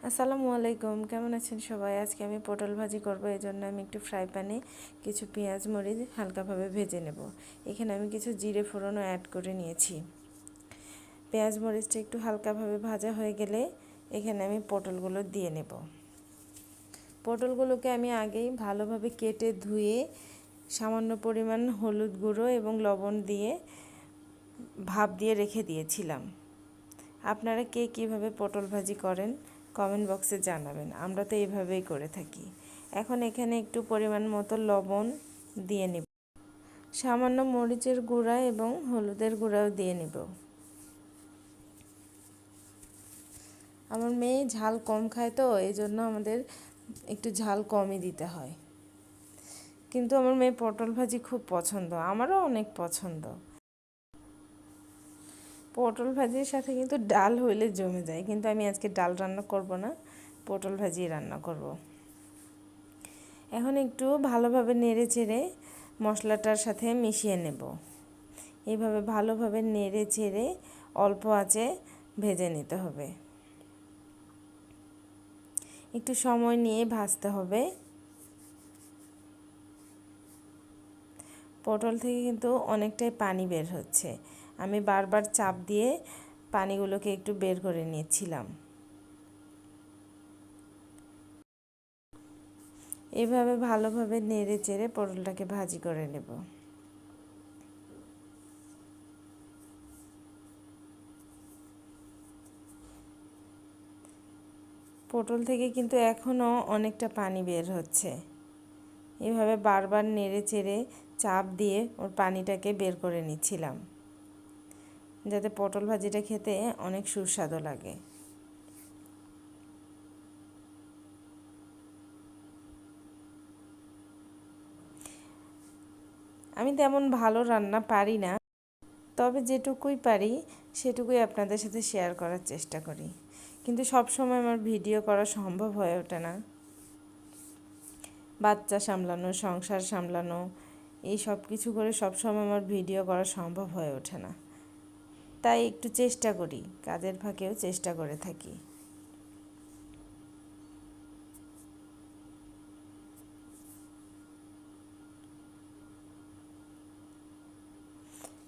আসসালামু আলাইকুম, কেমন আছেন সবাই? আজকে আমি পটল ভাজি করব। এই জন্য আমি একটু ফ্রাই প্যানে কিছু পেঁয়াজ মরিচ হালকাভাবে ভেজে নেব। এখানে আমি কিছু জিরে ফোড়নও অ্যাড করে নিয়েছি। পেঁয়াজ মরিচটা একটু হালকাভাবে ভাজা হয়ে গেলে এখানে আমি পটলগুলো দিয়ে নেব। পটলগুলোকে আমি আগেই ভালোভাবে কেটে ধুয়ে সামান্য পরিমাণ হলুদ গুঁড়ো এবং লবণ দিয়ে ভাপ দিয়ে রেখে দিয়েছিলাম। আপনারা কে কীভাবে পটল ভাজি করেন কমেন্ট বক্সে জানাবেন। আমরা তো এইভাবেই করে থাকি। এখন এখানে একটু পরিমাণ মতো লবণ দিয়ে নিব, সামান্য মরিচের গুঁড়া এবং হলুদের গুঁড়াও দিয়ে নিব। আমার মেয়ে ঝাল কম খায়, তো এই জন্য আমাদের একটু ঝাল কমই দিতে হয়। কিন্তু আমার মেয়ে পটল ভাজি খুব পছন্দ, আমারও অনেক পছন্দ। পটল ভাজির সাথে কিন্তু ডাল হইলে জমে যায়, কিন্তু আমি আজকে ডাল রান্না করব না, পটল ভাজি রান্না করব। এখন একটু ভালোভাবে নেড়ে চেড়ে মশলাটার সাথে মিশিয়ে নেব। এইভাবে ভালোভাবে নেড়ে চেড়ে অল্প আঁচে ভেজে নিতে হবে। একটু সময় নিয়ে ভাজতে হবে। পটল থেকে কিন্তু অনেকটাই পানি বের হচ্ছে। আমি বারবার চাপ দিয়ে পানিগুলোকে একটু বের করে নিয়েছিলাম। এভাবে ভালোভাবে নেড়ে চেড়ে পটলটাকে ভাজি করে নেব। পটল থেকে কিন্তু এখনও অনেকটা পানি বের হচ্ছে। এভাবে বারবার নেড়ে চেড়ে চাপ দিয়ে ওর পানিটাকে বের করে নিচ্ছিলাম, যাতে পটল ভাজিটা খেতে অনেক সুস্বাদু লাগে। আমি তেমন ভালো রান্না পারি না, তবে যেটুকুই পারি সেটুকুই আপনাদের সাথে শেয়ার করার চেষ্টা করি। কিন্তু সব সময় আমার ভিডিও করা সম্ভব হয়ে ওঠে না। বাচ্চা সামলানো, সংসার সামলানো, এই সব কিছু করে সবসময় আমার ভিডিও করা সম্ভব হয়ে ওঠে না। তাই একটু চেষ্টা করি, কাজের ফাঁকেও চেষ্টা করে থাকি।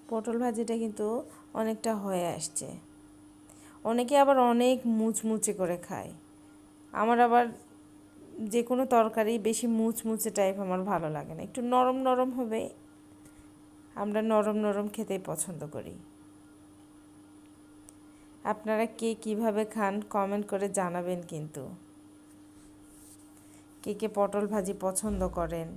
পটল ভাজিটা কিন্তু অনেকটা হয়ে আসছে। অনেকে আবার অনেক মুচমুচে করে খায়। আমার আবার যে কোনো তরকারি বেশি মুচমুচে টাইপ আমার ভালো লাগে না, একটু নরম নরম হবে। আমরা নরম নরম খেতেই পছন্দ করি। আপনারা কে কীভাবে খান কমেন্ট করে জানাবেন। কিন্তু কে কে পটল ভাজি পছন্দ করেন।